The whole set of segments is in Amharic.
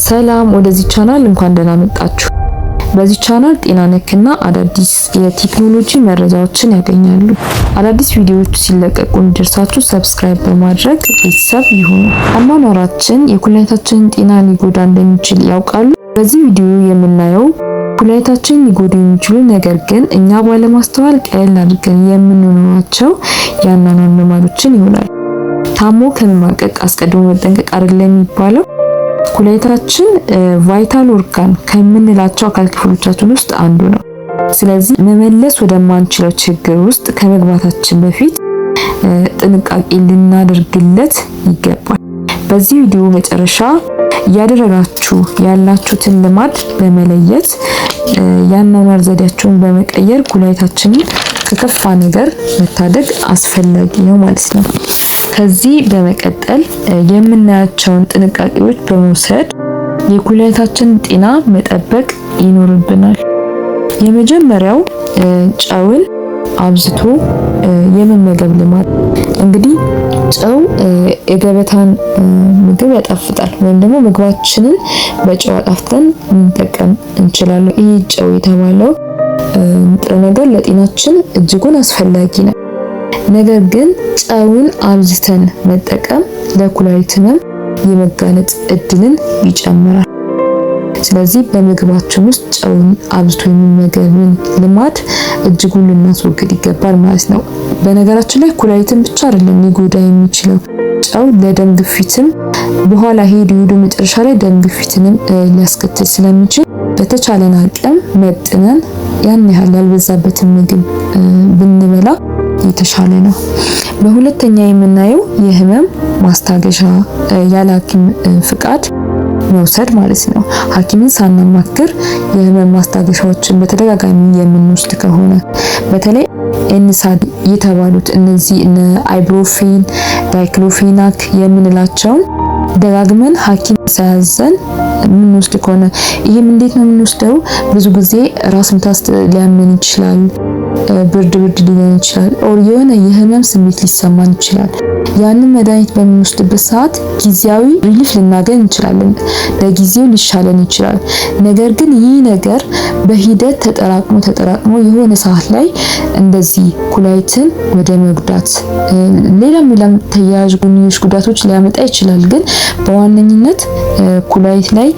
ሰላም ወደዚህ ቻናል እንኳን ደህና መጣችሁ። በዚህ ቻናል ጤና ነክና አዳዲስ የቴክኖሎጂ መረጃዎችን ያገኛሉ። አዳዲስ ቪዲዮዎች ሲለቀቁ እንዲደርሳችሁ ሰብስክራይብ በማድረግ ቤተሰብ ይሁኑ። አኗኗራችን የኩላሊታችንን ጤና ሊጎዳ እንደሚችል ያውቃሉ? በዚህ ቪዲዮ የምናየው ኩላሊታችንን ሊጎዱ የሚችሉ ነገር ግን እኛ ባለማስተዋል ቀለል አድርገን የምንኖራቸው የአኗኗር ልማዶችን ይሆናል። ታሞ ከመማቀቅ አስቀድሞ መጠንቀቅ አይደለም የሚባለው። ኩላሊታችን ቫይታል ኦርጋን ከምንላቸው አካል ክፍሎቻችን ውስጥ አንዱ ነው። ስለዚህ መመለስ ወደማንችለው ችግር ውስጥ ከመግባታችን በፊት ጥንቃቄ ልናደርግለት ይገባል። በዚህ ቪዲዮ መጨረሻ እያደረጋችሁ ያላችሁትን ልማድ በመለየት የአኗኗር ዘዴያችሁን በመቀየር ኩላሊታችንን ከከፋ ነገር መታደግ አስፈላጊ ነው ማለት ነው። ከዚህ በመቀጠል የምናያቸውን ጥንቃቄዎች በመውሰድ የኩላሊታችንን ጤና መጠበቅ ይኖርብናል። የመጀመሪያው ጨውን አብዝቶ የመመገብ ልማድ። እንግዲህ ጨው የገበታን ምግብ ያጣፍጣል፣ ወይም ደግሞ ምግባችንን በጨው አጣፍተን እንጠቀም እንችላለን። ይህ ጨው የተባለው ንጥረ ነገር ለጤናችን እጅጉን አስፈላጊ ነው። ነገር ግን ጨውን አብዝተን መጠቀም ለኩላሊት ህመም የመጋለጥ እድልን ይጨምራል። ስለዚህ በምግባችን ውስጥ ጨውን አብዝቶ የመመገብን ልማድ እጅጉን ልናስወግድ ይገባል ማለት ነው። በነገራችን ላይ ኩላሊትን ብቻ አይደለም ሊጎዳ የሚችለው ጨው ለደም ግፊትም በኋላ ሄዶ መጨረሻ ላይ ደም ግፊትንም ሊያስከትል ስለሚችል በተቻለን አቅም መጥነን ያን ያህል ያልበዛበትን ምግብ ብንበላ የተሻለ ነው። በሁለተኛ የምናየው የህመም ማስታገሻ ያለ ሐኪም ፍቃድ መውሰድ ማለት ነው። ሐኪምን ሳናማክር የህመም ማስታገሻዎችን በተደጋጋሚ የምንወስድ ከሆነ በተለይ ኤንሳድ የተባሉት እነዚህ አይብሮፊን፣ ዳይክሎፊናክ የምንላቸውን ደጋግመን ሐኪም ሳያዘን የምንወስድ ከሆነ ይህም እንዴት ነው የምንወስደው? ብዙ ጊዜ ራስ ምታት ሊያመን ይችላል፣ ብርድ ሊሆን ይችላል፣ የሆነ የህመም ስሜት ሊሰማን ይችላል። ያንን መድኃኒት በምንወስድበት ሰዓት ጊዜያዊ ሪሊፍ ልናገኝ እንችላለን፣ ለጊዜው ሊሻለን ይችላል። ነገር ግን ይህ ነገር በሂደት ተጠራቅሞ የሆነ ሰዓት ላይ እንደዚህ ኩላሊትን ወደ መጉዳት ሌላም ተያያዥ ጎንዮሽ ጉዳቶች ሊያመጣ ይችላል። ግን በዋነኝነት ኩላሊት ላይ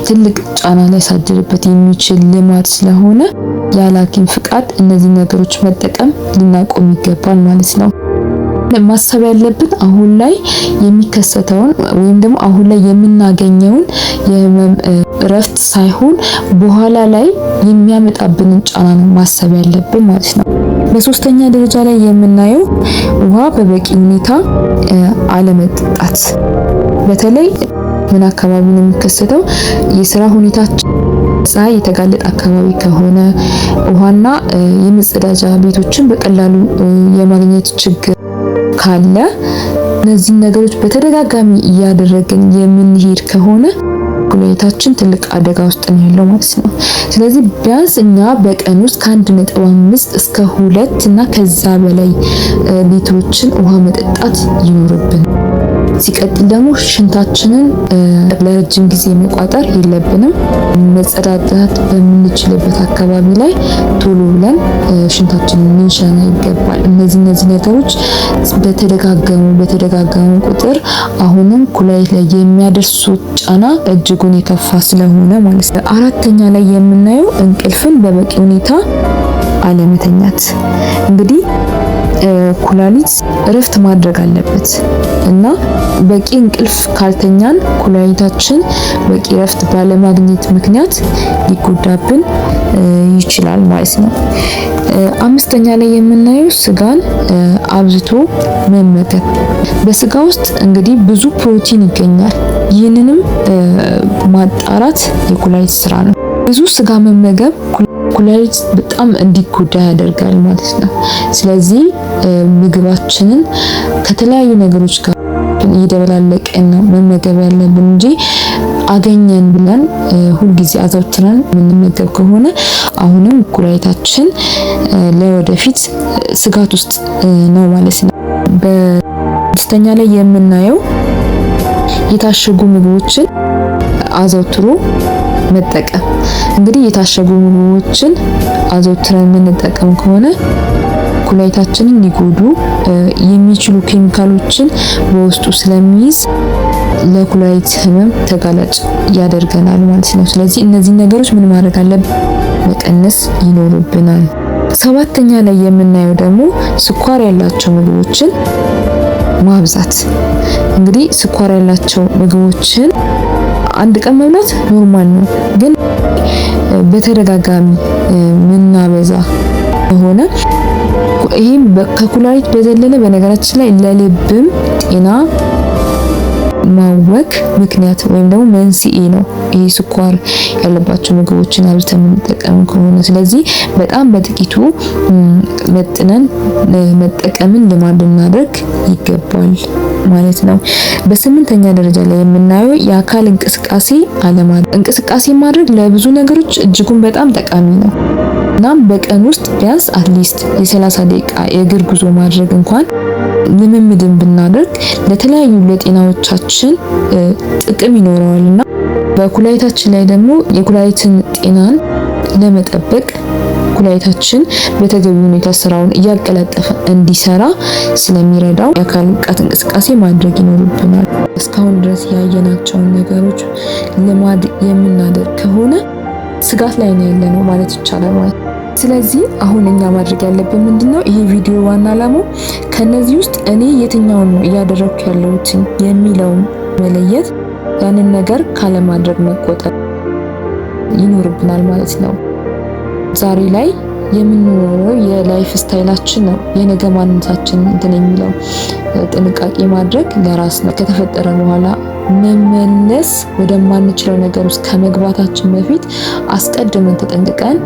ትልቅ ጫና ሊያሳድርበት የሚችል ልማድ ስለሆነ ያለ ሐኪም ፍቃድ እነዚህ ነገሮች መጠቀም ልናቆም ይገባል ማለት ነው። ማሰብ ያለብን አሁን ላይ የሚከሰተውን ወይም ደግሞ አሁን ላይ የምናገኘውን የህመም እረፍት ሳይሆን በኋላ ላይ የሚያመጣብንን ጫና ነው ማሰብ ያለብን ማለት ነው። በሶስተኛ ደረጃ ላይ የምናየው ውሃ በበቂ ሁኔታ አለመጠጣት። በተለይ ምን አካባቢ ነው የሚከሰተው? የስራ ሁኔታችን ፀሐይ የተጋለጠ አካባቢ ከሆነ ውሃና የመጸዳጃ ቤቶችን በቀላሉ የማግኘት ችግር ካለ እነዚህ ነገሮች በተደጋጋሚ እያደረግን የምንሄድ ከሆነ ኩላሊታችን ትልቅ አደጋ ውስጥ ነው ያለው ማለት ነው። ስለዚህ ቢያንስ እኛ በቀን ውስጥ ከ1.5 እስከ 2 እና ከዛ በላይ ሊትሮችን ውሃ መጠጣት ይኖርብን። ሲቀጥል ደግሞ ሽንታችንን ለረጅም ጊዜ መቋጠር የለብንም። መጸዳዳት በምንችልበት አካባቢ ላይ ቶሎ ብለን ሽንታችንን ልንሸና ይገባል። እነዚህ ነገሮች በተደጋገሙ ቁጥር አሁንም ኩላሊት ላይ የሚያደርሱት ጫና እጅጉን የከፋ ስለሆነ ማለት ነው። አራተኛ ላይ የምናየው እንቅልፍን በበቂ ሁኔታ አለመተኛት። እንግዲህ ኩላሊት እረፍት ማድረግ አለበት እና በቂ እንቅልፍ ካልተኛን ኩላሊታችን በቂ እረፍት ባለማግኘት ምክንያት ሊጎዳብን ይችላል ማለት ነው። አምስተኛ ላይ የምናየው ስጋን አብዝቶ መመገብ። በስጋ ውስጥ እንግዲህ ብዙ ፕሮቲን ይገኛል። ይህንንም ማጣራት የኩላሊት ስራ ነው። ብዙ ስጋ መመገብ ኩላሊት በጣም እንዲጎዳ ያደርጋል ማለት ነው። ስለዚህ ምግባችንን ከተለያዩ ነገሮች ጋር እየደበላለቀን ነው መመገብ ያለብን እንጂ አገኘን ብለን ሁልጊዜ አዘውትረን የምንመገብ ከሆነ አሁንም ኩላሊታችን ለወደፊት ስጋት ውስጥ ነው ማለት ነው። በስድስተኛ ላይ የምናየው የታሸጉ ምግቦችን አዘውትሮ መጠቀም። እንግዲህ የታሸጉ ምግቦችን አዘውትረን የምንጠቀም ከሆነ ኩላሊታችንን ሊጎዱ የሚችሉ ኬሚካሎችን በውስጡ ስለሚይዝ ለኩላሊት ህመም ተጋላጭ ያደርገናል ማለት ነው። ስለዚህ እነዚህ ነገሮች ምን ማድረግ አለብን? መቀነስ ይኖርብናል። ሰባተኛ ላይ የምናየው ደግሞ ስኳር ያላቸው ምግቦችን ማብዛት። እንግዲህ ስኳር ያላቸው ምግቦችን አንድ ቀን መብላት ኖርማል ነው፣ ግን በተደጋጋሚ ምናበዛ ከሆነ ይህም ከኩላሊት በዘለለ በነገራችን ላይ ለልብም ጤና ማወክ ምክንያት ወይም ደግሞ መንስኤ ነው ይሄ ስኳር ያለባቸው ምግቦችን አብዝተን የምንጠቀም ከሆነ። ስለዚህ በጣም በጥቂቱ መጥነን መጠቀምን ልማድ ልናደርግ ይገባል ማለት ነው። በስምንተኛ ደረጃ ላይ የምናየው የአካል እንቅስቃሴ አለማድረግ። እንቅስቃሴ ማድረግ ለብዙ ነገሮች እጅጉን በጣም ጠቃሚ ነው። እናም በቀን ውስጥ ቢያንስ አትሊስት የ30 ደቂቃ የእግር ጉዞ ማድረግ እንኳን ልምምድን ብናደርግ ለተለያዩ ለጤናዎቻችን ጥቅም ይኖረዋልና በኩላሊታችን ላይ ደግሞ የኩላሊትን ጤናን ለመጠበቅ ኩላሊታችን በተገቢ ሁኔታ ስራውን እያቀላጠፈ እንዲሰራ ስለሚረዳው የአካል ብቃት እንቅስቃሴ ማድረግ ይኖርብናል። እስካሁን ድረስ ያየናቸውን ነገሮች ልማድ የምናደርግ ከሆነ ስጋት ላይ ነው ያለነው ማለት ይቻላል ማለት። ስለዚህ አሁን እኛ ማድረግ ያለብን ምንድነው? ይሄ ቪዲዮ ዋና ዓላማው ከነዚህ ውስጥ እኔ የትኛውን ነው እያደረኩ ያለሁት የሚለውን መለየት፣ ያንን ነገር ካለማድረግ መቆጠብ ይኖርብናል ማለት ነው። ዛሬ ላይ የምንኖረው የላይፍ ስታይላችን ነው የነገ ማንነታችን እንትን የሚለው። ጥንቃቄ ማድረግ ለራስ ነው። ከተፈጠረ በኋላ መመለስ ወደማንችለው ነገር ውስጥ ከመግባታችን በፊት አስቀድመን ተጠንቅቀን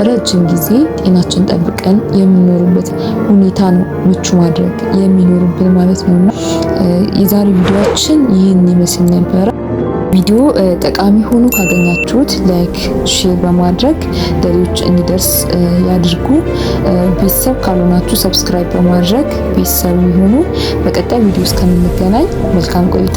ረጅም ጊዜ ጤናችን ጠብቀን የምንኖርበት ሁኔታ ነው ምቹ ማድረግ የሚኖርብን ማለት ነውና የዛሬ ቪዲዮአችን ይህን ይመስል ነበር። ቪዲዮ ጠቃሚ ሆኖ ካገኛችሁት ላይክ፣ ሼር በማድረግ ለሌሎች እንዲደርስ ያድርጉ። ቤተሰብ ካልሆናችሁ ሰብስክራይብ በማድረግ ቤተሰብ ይሁኑ። በቀጣይ ቪዲዮ እስከምንገናኝ መልካም ቆይታ